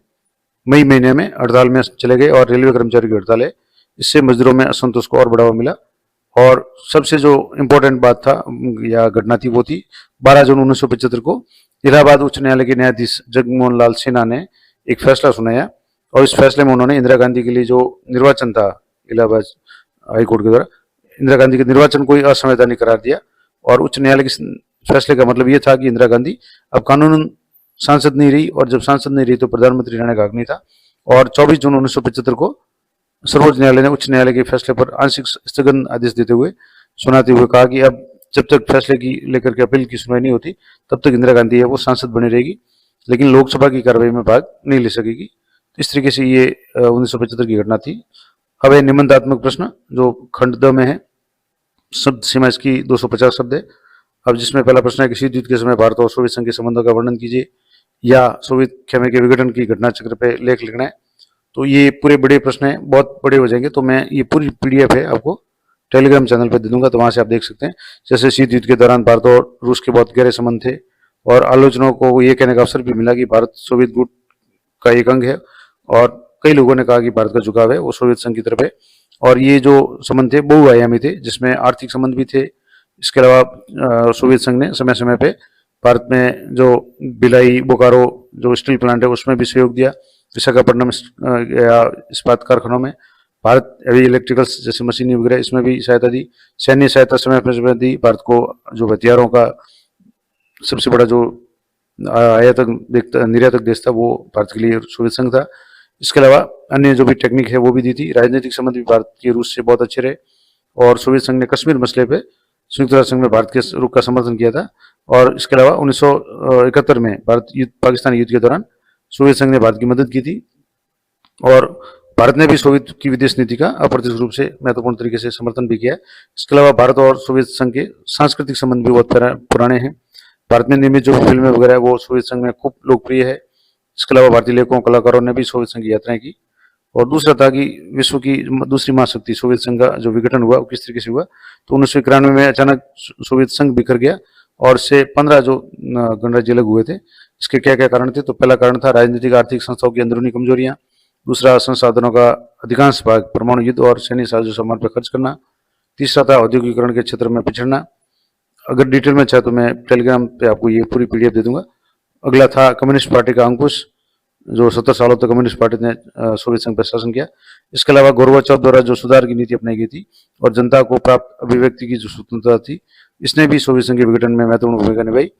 मई महीने में हड़ताल में चले गए और रेलवे कर्मचारियों की हड़ताल है, इससे मजदूरों में असंतोष को और बढ़ावा मिला। और सबसे जो इम्पोर्टेंट बात था या घटना थी वो थी 12 जून 1975 को इलाहाबाद उच्च न्यायालय के न्यायाधीश जगमोहन लाल सिन्हा ने एक फैसला सुनाया और इस फैसले में उन्होंने इंदिरा गांधी के लिए जो निर्वाचन था इलाहाबाद हाईकोर्ट के द्वारा, इंदिरा गांधी के निर्वाचन को असंवैधानिक करार दिया। और उच्च न्यायालय के फैसले का मतलब ये था कि इंदिरा गांधी अब कानूनन सांसद नहीं रही, और जब सांसद नहीं रही तो प्रधानमंत्री रहने का हक नहीं था। और 24 जून 1975 को सर्वोच्च न्यायालय ने उच्च न्यायालय के फैसले पर आंशिक स्थगन आदेश देते हुए सुनाते हुए कहा कि अब जब तक फैसले की लेकर के अपील की सुनवाई नहीं होती तब तक इंदिरा गांधी है वो सांसद बनी रहेगी, लेकिन लोकसभा की कार्रवाई में भाग नहीं ले सकेगी। इस तरीके से ये 1975 की घटना थी। अब है निबंधात्मक प्रश्न जो खंड 2 में है। शब्द सीमा इसकी 250 शब्द है। अब जिसमें पहला प्रश्न है कि शीत युद्ध के समय भारत और सोवियत संघ के संबंधों का वर्णन कीजिए, या सोवियत खेमे के विघटन की घटना चक्र पे लेख लिखना है। तो ये पूरे बड़े प्रश्न हैं, बहुत बड़े हो जाएंगे, तो मैं ये पूरी पीडीएफ है आपको टेलीग्राम चैनल पर दे दूंगा, तो वहां से आप देख सकते हैं। जैसे शीत युद्ध के दौरान भारत और रूस के बहुत गहरे संबंध थे और आलोचनाओं को ये कहने का अवसर भी मिला कि भारत सोवियत गुट का एक अंग है, और कई लोगों ने कहा कि भारत का झुकाव है वो सोवियत संघ की तरफ है। और ये जो संबंध थे बहुआयामी थे, जिसमें आर्थिक संबंध भी थे। इसके अलावा सोवियत संघ ने समय समय पे भारत में जो भिलाई, बोकारो जो स्टील प्लांट है उसमें भी सहयोग दिया, विशाखापट्टनम या इस्पात कारखानों में। भारत हेवी इलेक्ट्रिकल्स जैसे मशीनी वगैरह इसमें भी सहायता दी। सैन्य सहायता समय पर दी। भारत को जो हथियारों का सबसे बड़ा जो निर्यातक देश था वो भारत के लिए सोवियत संघ था। इसके अलावा अन्य जो भी टेक्निक है वो भी दी थी। राजनीतिक संबंध भी भारत के रूस से बहुत अच्छे रहे, और सोवियत संघ ने कश्मीर मसले पे संयुक्त राष्ट्र संघ में भारत के रुख का समर्थन किया था। और इसके अलावा 1971 में भारत पाकिस्तान युद्ध के दौरान सोवियत संघ ने भारत की मदद की थी, और भारत ने भी सोवियत की विदेश नीति का अप्रत्यक्ष रूप से महत्वपूर्ण तरीके से समर्थन भी किया है। इसके अलावा भारत और सोवियत संघ के सांस्कृतिक संबंध भी बहुत पुराने हैं। भारत में निर्मित जो फिल्में वगैरह वो सोवियत संघ में खूब लोकप्रिय है। इसके अलावा भारतीय लेखकों कलाकारों ने भी सोवियत संघ की यात्राएं की। और दूसरा था कि विश्व की दूसरी महाशक्ति सोवियत संघ का जो विघटन हुआ वो किस तरीके से हुआ। तो 1991 में अचानक सोवियत संघ बिखर गया और से 15 जो गणराज्य अलग हुए थे। इसके क्या क्या कारण थे? तो पहला कारण था राजनीतिक आर्थिक संस्थाओं की अंदरूनी कमजोरियां। दूसरा, संसाधनों का अधिकांश भाग परमाणु युद्ध और सैन्य साजो सामान पर खर्च करना। तीसरा था औद्योगिकरण के क्षेत्र में पिछड़ना। अगर डिटेल में चाहे तो मैं टेलीग्राम पे आपको ये पूरी पीडीएफ दे दूंगा। अगला था कम्युनिस्ट पार्टी का अंकुश, जो 70 सालों तक कम्युनिस्ट पार्टी ने सोवियत संघ पर शासन किया। इसके अलावा गोर्बाचोव द्वारा जो सुधार की नीति अपनाई गई थी और जनता को प्राप्त अभिव्यक्ति की जो स्वतंत्रता थी, इसने भी सोवियत संघ के विघटन में महत्वपूर्ण भूमिका निभाई।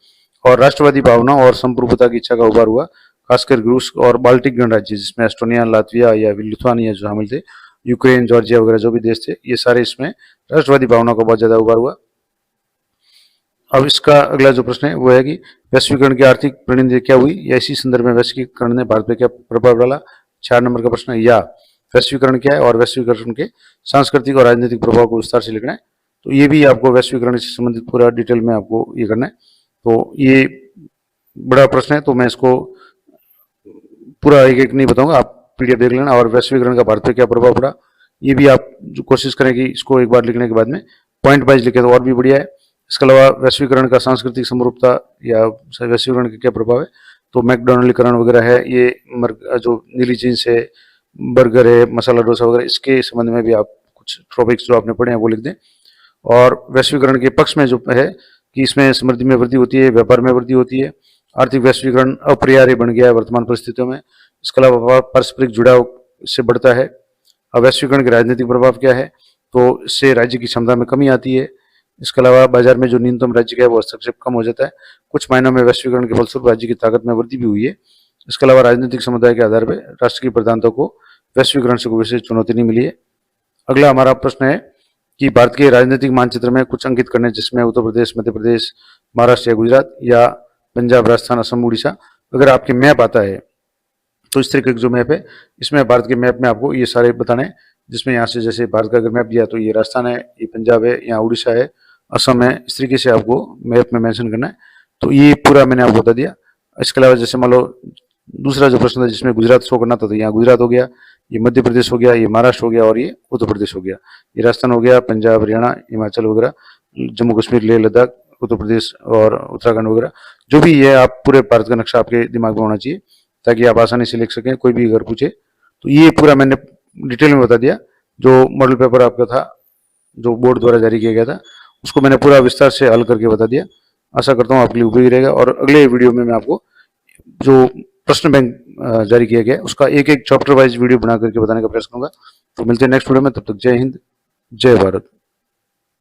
और राष्ट्रवादी भावना और संप्रभुता की इच्छा का उभार हुआ, खासकर रूस और बाल्टिक गणराज्य जिसमें एस्टोनिया, लातविया या लिथुआनिया जो शामिल थे, यूक्रेन, जॉर्जिया वगैरह जो भी देश थे, ये सारे इसमें राष्ट्रवादी भावना का बहुत ज्यादा उभार हुआ। अब इसका अगला जो प्रश्न है वो है कि वैश्वीकरण की आर्थिक परिणति क्या हुई, या इसी संदर्भ में वैश्वीकरण ने भारत पर क्या प्रभाव डाला। 4 नंबर का प्रश्न है, या वैश्वीकरण क्या है और वैश्वीकरण के सांस्कृतिक और राजनीतिक प्रभाव को विस्तार से लिखना है। तो ये भी आपको वैश्वीकरण से संबंधित पूरा डिटेल में आपको ये करना है। तो ये बड़ा प्रश्न है, तो मैं इसको पूरा एक एक नहीं बताऊंगा, आप पीडीएफ देख लेना। और वैश्वीकरण का भारत पर क्या प्रभाव पड़ा, ये भी आप जो कोशिश करें कि इसको एक बार लिखने के बाद में पॉइंट वाइज लिखे तो और भी बढ़िया है। इसके अलावा वैश्वीकरण का सांस्कृतिक समरूपता या वैश्वीकरण का क्या प्रभाव है, तो मैकडोनल्डीकरण वगैरह है, ये जो नीली जींस है, बर्गर है, मसाला डोसा वगैरह, इसके संबंध में भी आप कुछ टॉपिक्स जो आपने पढ़े हैं वो लिख दें। और वैश्वीकरण के पक्ष में जो है कि इसमें समृद्धि में वृद्धि होती है, व्यापार में वृद्धि होती है, आर्थिक वैश्वीकरण अपरिहार्य बन गया है वर्तमान परिस्थितियों में। इसके अलावा पारस्परिक जुड़ाव इससे बढ़ता है। अब वैश्वीकरण के राजनीतिक प्रभाव क्या है, तो इससे राज्य की क्षमता में कमी आती है। इसके अलावा बाजार में जो न्यूनतम राज्य का है वो हस्तक्षेप कम हो जाता है। कुछ मायनों में वैश्वीकरण के फलस्वरूप राज्य की ताकत में वृद्धि भी हुई है। इसके अलावा राजनीतिक समुदाय के आधार पर राष्ट्र की प्रधानता को वैश्वीकरण से कोई विशेष चुनौती नहीं मिली है। अगला हमारा प्रश्न है कि भारत के राजनीतिक मानचित्र में कुछ अंकित करने, जिसमें उत्तर प्रदेश, मध्य प्रदेश, महाराष्ट्र या गुजरात या पंजाब, राजस्थान, असम, उड़ीसा। अगर आपके मैप आता है तो इस तरीके का जो मैप है, इसमें भारत के मैप में आपको ये सारे बताने हैं, जिसमें यहाँ से जैसे भारत का अगर मैप दिया तो ये राजस्थान है, ये पंजाब है, यहाँ उड़ीसा है, असम है, इस तरीके से आपको मैप में मेंशन करना है। तो ये पूरा मैंने आपको बता दिया। इसके अलावा जैसे मान लो दूसरा जो प्रश्न था जिसमें गुजरात शो करना था, तो यहाँ गुजरात हो गया, ये मध्य प्रदेश हो गया, ये महाराष्ट्र हो गया और ये उत्तर प्रदेश हो गया, ये राजस्थान हो गया, पंजाब, हरियाणा, हिमाचल वगैरह, जम्मू कश्मीर, लेह लद्दाख, उत्तर प्रदेश और उत्तराखंड वगैरह, जो भी ये आप पूरे भारत का नक्शा आपके दिमाग में होना चाहिए ताकि आप आसानी से लिख सकें, कोई भी अगर पूछे तो। ये पूरा मैंने डिटेल में बता दिया। जो मॉडल पेपर आपका था जो बोर्ड द्वारा जारी किया गया था, उसको मैंने पूरा विस्तार से हल करके बता दिया। आशा करता हूँ आपके लिए उपयोगी रहेगा। और अगले वीडियो में मैं आपको जो प्रश्न बैंक जारी किया गया है उसका एक एक चैप्टर वाइज वीडियो बना करके बताने का प्रयास करूंगा। तो मिलते हैं नेक्स्ट वीडियो में, तब तक जय हिंद, जय भारत।